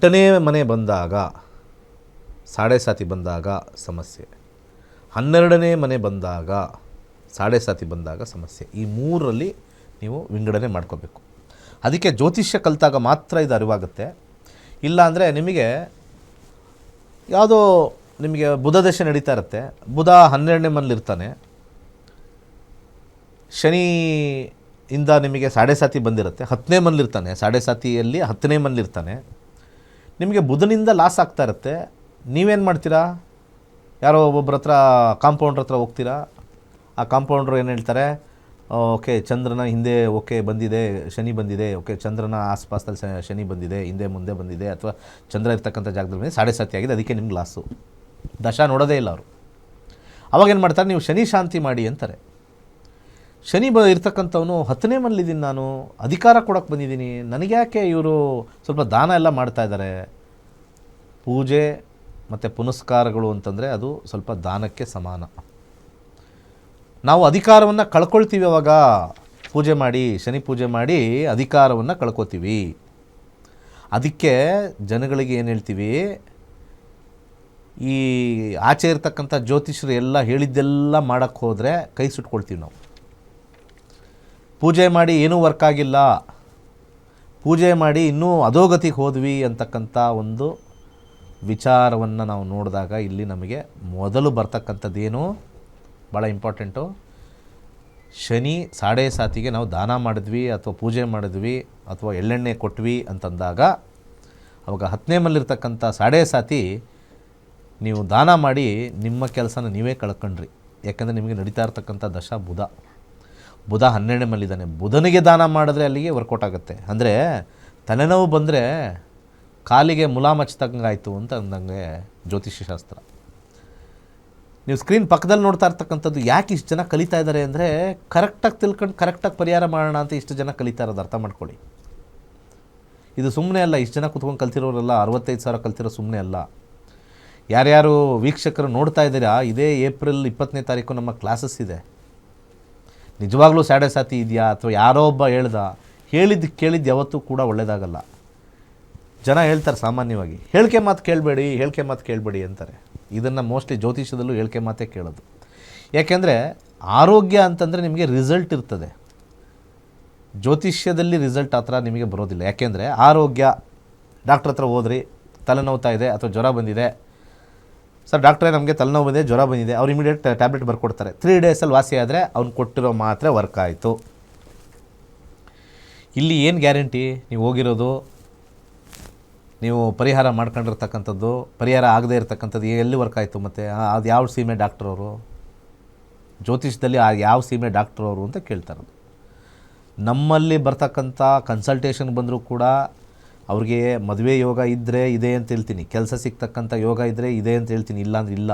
ಎಂಟನೇ ಮನೆ ಬಂದಾಗ ಸಾಡೆ ಸಾತಿ ಬಂದಾಗ ಸಮಸ್ಯೆ, 12ನೇ ಮನೆ ಬಂದಾಗ ಸಾಡೆ ಸಾತಿ ಬಂದಾಗ ಸಮಸ್ಯೆ. ಈ ಮೂರರಲ್ಲಿ ನೀವು ವಿಂಗಡಣೆ ಮಾಡ್ಕೋಬೇಕು. ಅದಕ್ಕೆ ಜ್ಯೋತಿಷ್ಯ ಕಲಿತಾಗ ಮಾತ್ರ ಇದು ಅರಿವಾಗುತ್ತೆ. ಇಲ್ಲ ಅಂದರೆ ನಿಮಗೆ ಯಾವುದೋ ನಿಮಗೆ ಬುಧ ದಶೆ ನಡೀತಾ ಇರುತ್ತೆ, ಬುಧ 12ನೇ ಮನೇಲಿರ್ತಾನೆ, ಶನಿಯಿಂದ ನಿಮಗೆ ಸಾಡೆ ಸಾತಿ ಬಂದಿರುತ್ತೆ, 10ನೇ ಮನೇಲಿರ್ತಾನೆ, ಸಾಡೆ ಸಾತಿಯಲ್ಲಿ 10ನೇ ಮನೇಲಿರ್ತಾನೆ, ನಿಮಗೆ ಬುಧನಿಂದ ಲಾಸ್ ಆಗ್ತಾ ಇರುತ್ತೆ. ನೀವೇನು ಮಾಡ್ತೀರಾ? ಯಾರೋ ಒಬ್ಬೊಬ್ಬರ ಹತ್ರ ಕಾಂಪೌಂಡ್ರ್ ಹತ್ರ ಹೋಗ್ತೀರಾ, ಆ ಕಾಂಪೌಂಡ್ರು ಏನು ಹೇಳ್ತಾರೆ, ಓಕೆ ಚಂದ್ರನ ಹಿಂದೆ ಓಕೆ ಬಂದಿದೆ, ಶನಿ ಬಂದಿದೆ, ಓಕೆ ಚಂದ್ರನ ಆಸ್ಪಾಸಲ್ಲಿ ಶನಿ ಬಂದಿದೆ, ಹಿಂದೆ ಮುಂದೆ ಬಂದಿದೆ, ಅಥವಾ ಚಂದ್ರ ಇರ್ತಕ್ಕಂಥ ಜಾಗದಲ್ಲಿ ಬಂದಿದೆ, ಸಾಡೆ ಸಾತಿ ಆಗಿದೆ, ಅದಕ್ಕೆ ನಿಮ್ಗೆ ಲಾಸು. ದಶ ನೋಡೋದೇ ಇಲ್ಲ ಅವರು. ಅವಾಗೇನು ಮಾಡ್ತಾರೆ, ನೀವು ಶನಿ ಶಾಂತಿ ಮಾಡಿ ಅಂತಾರೆ. ಶನಿ ಇರ್ತಕ್ಕಂಥವನು 10ನೇ ಮನೇಲಿದ್ದೀನಿ, ನಾನು ಅಧಿಕಾರ ಕೊಡೋಕ್ಕೆ ಬಂದಿದ್ದೀನಿ, ನನಗೆ ಯಾಕೆ ಇವರು ಸ್ವಲ್ಪ ದಾನ ಎಲ್ಲ ಮಾಡ್ತಾ ಇದ್ದಾರೆ. ಪೂಜೆ ಮತ್ತು ಪುನಸ್ಕಾರಗಳು ಅಂತಂದರೆ ಅದು ಸ್ವಲ್ಪ ದಾನಕ್ಕೆ ಸಮಾನ. ನಾವು ಅಧಿಕಾರವನ್ನು ಕಳ್ಕೊಳ್ತೀವಿ ಅವಾಗ ಪೂಜೆ ಮಾಡಿ, ಶನಿ ಪೂಜೆ ಮಾಡಿ ಅಧಿಕಾರವನ್ನು ಕಳ್ಕೊತೀವಿ. ಅದಕ್ಕೆ ಜನಗಳಿಗೆ ಏನು ಹೇಳ್ತೀವಿ, ಈ ಆಚೆ ಇರ್ತಕ್ಕಂಥ ಜ್ಯೋತಿಷರು ಎಲ್ಲ ಹೇಳಿದ್ದೆಲ್ಲ ಮಾಡೋಕ್ಕೆ ಹೋದರೆ ಕೈ ಸುಟ್ಕೊಳ್ತೀವಿ ನಾವು. ಪೂಜೆ ಮಾಡಿ ಏನೂ ವರ್ಕ್ ಆಗಿಲ್ಲ, ಪೂಜೆ ಮಾಡಿ ಇನ್ನೂ ಅಧೋಗತಿಗೆ ಹೋದ್ವಿ ಅಂತಕ್ಕಂಥ ಒಂದು ವಿಚಾರವನ್ನು ನಾವು ನೋಡಿದಾಗ ಇಲ್ಲಿ ನಮಗೆ ಮೊದಲು ಬರ್ತಕ್ಕಂಥದ್ದೇನು ಭಾಳ ಇಂಪಾರ್ಟೆಂಟು, ಶನಿ ಸಾಡೆ ಸಾತಿಗೆ ನಾವು ದಾನ ಮಾಡಿದ್ವಿ ಅಥವಾ ಪೂಜೆ ಮಾಡಿದ್ವಿ ಅಥವಾ ಎಳ್ಳೆಣ್ಣೆ ಕೊಟ್ವಿ ಅಂತಂದಾಗ ಅವಾಗ 10ನೇ ಮನೇಲಿರ್ತಕ್ಕಂಥ ಸಾಡೆ ಸಾತಿ ನೀವು ದಾನ ಮಾಡಿ ನಿಮ್ಮ ಕೆಲಸನ ನೀವೇ ಕಳ್ಕೊಂಡ್ರಿ. ಯಾಕೆಂದರೆ ನಿಮಗೆ ನಡೀತಾ ಇರ್ತಕ್ಕಂಥ ದಶ ಬುಧ 12ನೇ ಮನೇಲಿದ್ದಾನೆ. ಬುಧನಿಗೆ ದಾನ ಮಾಡಿದ್ರೆ ಅಲ್ಲಿಗೆ ವರ್ಕೌಟ್ ಆಗುತ್ತೆ. ಅಂದರೆ ತಲೆನೋವು ಬಂದರೆ ಕಾಲಿಗೆ ಮುಲಾಮ್ ಹಚ್ತಂಗಾಯಿತು ಅಂತ ಅಂದಂಗೆ ಜ್ಯೋತಿಷ್ಯ ಶಾಸ್ತ್ರ. ನೀವು ಸ್ಕ್ರೀನ್ ಪಕ್ಕದಲ್ಲಿ ನೋಡ್ತಾ ಇರ್ತಕ್ಕಂಥದ್ದು ಯಾಕೆ ಇಷ್ಟು ಜನ ಕಲಿತಾ ಇದ್ದಾರೆ ಅಂದರೆ ಕರೆಕ್ಟಾಗಿ ತಿಳ್ಕೊಂಡು ಕರೆಕ್ಟಾಗಿ ಪರಿಹಾರ ಮಾಡೋಣ ಅಂತ ಇಷ್ಟು ಜನ ಕಲಿತಾ ಇರೋದು ಅರ್ಥ ಮಾಡ್ಕೊಳ್ಳಿ. ಇದು ಸುಮ್ಮನೆ ಅಲ್ಲ, ಇಷ್ಟು ಜನ ಕುತ್ಕೊಂಡು ಕಲ್ತಿರೋರೆಲ್ಲ 65,000 ಕಲ್ತಿರೋ ಸುಮ್ಮನೆ ಅಲ್ಲ. ಯಾರ್ಯಾರು ವೀಕ್ಷಕರು ನೋಡ್ತಾ ಇದ್ದೀರಾ, ಇದೇ ಏಪ್ರಿಲ್ 20ನೇ ತಾರೀಕು ನಮ್ಮ ಕ್ಲಾಸಸ್ ಇದೆ. ನಿಜವಾಗ್ಲೂ ಸಾಡೆ ಸಾತಿ ಇದೆಯಾ ಅಥವಾ ಯಾರೋ ಒಬ್ಬ ಹೇಳಿದ್ದು ಕೇಳಿದ್ದು ಯಾವತ್ತೂ ಕೂಡ ಒಳ್ಳೆಯದಾಗಲ್ಲ. ಜನ ಹೇಳ್ತಾರೆ ಸಾಮಾನ್ಯವಾಗಿ, ಹೇಳಿಕೆ ಮಾತು ಕೇಳಬೇಡಿ ಅಂತಾರೆ. ಇದನ್ನು ಮೋಸ್ಟ್ಲಿ ಜ್ಯೋತಿಷ್ಯದಲ್ಲೂ ಹೇಳಿಕೆ ಮಾತೇ ಕೇಳೋದು. ಯಾಕೆಂದರೆ ಆರೋಗ್ಯ ಅಂತಂದರೆ ನಿಮಗೆ ರಿಸಲ್ಟ್ ಇರ್ತದೆ, ಜ್ಯೋತಿಷ್ಯದಲ್ಲಿ ರಿಸಲ್ಟ್ ಆ ಥರ ನಿಮಗೆ ಬರೋದಿಲ್ಲ. ಯಾಕೆಂದರೆ ಆರೋಗ್ಯ, ಡಾಕ್ಟ್ರ್ ಹತ್ರ ಹೋದ್ರಿ, ತಲೆನೋವ್ತಾ ಇದೆ ಅಥವಾ ಜ್ವರ ಬಂದಿದೆ, ಸರ್ ಡಾಕ್ಟ್ರೇ ನಮಗೆ ತಲೆನೋವು ಬಂದಿದೆ, ಜ್ವರ ಬಂದಿದೆ, ಅವ್ರು ಇಮಿಡಿಯೇಟ್ ಟ್ಯಾಬ್ಲೆಟ್ ಬರ್ಕೊಡ್ತಾರೆ. 3 ಡೇಸಲ್ಲಿ ವಾಸಿ ಆದರೆ ಅವ್ನು ಕೊಟ್ಟಿರೋ ಮಾತ್ರೆ ವರ್ಕ್ ಆಯಿತು. ಇಲ್ಲಿ ಏನು ಗ್ಯಾರಂಟಿ? ನೀವು ಹೋಗಿರೋದು, ನೀವು ಪರಿಹಾರ ಮಾಡ್ಕೊಂಡಿರ್ತಕ್ಕಂಥದ್ದು, ಪರಿಹಾರ ಆಗದೇ ಇರತಕ್ಕಂಥದ್ದು ಎಲ್ಲಿ ವರ್ಕ್ ಆಯಿತು? ಮತ್ತು ಅದು ಯಾವ ಸೀಮೆ ಡಾಕ್ಟ್ರವರು? ಜ್ಯೋತಿಷದಲ್ಲಿ ಯಾವ ಸೀಮೆ ಡಾಕ್ಟ್ರವರು ಅಂತ ಕೇಳ್ತಾರೆ. ನಮ್ಮಲ್ಲಿ ಬರ್ತಕ್ಕಂಥ ಕನ್ಸಲ್ಟೇಷನ್ ಬಂದರೂ ಕೂಡ ಅವ್ರಿಗೆ ಮದುವೆ ಯೋಗ ಇದ್ದರೆ ಇದೆ ಅಂತ ಹೇಳ್ತೀನಿ, ಕೆಲಸ ಸಿಗ್ತಕ್ಕಂಥ ಯೋಗ ಇದ್ದರೆ ಇದೆ ಅಂತ ಹೇಳ್ತೀನಿ, ಇಲ್ಲ ಅಂದರೆ ಇಲ್ಲ.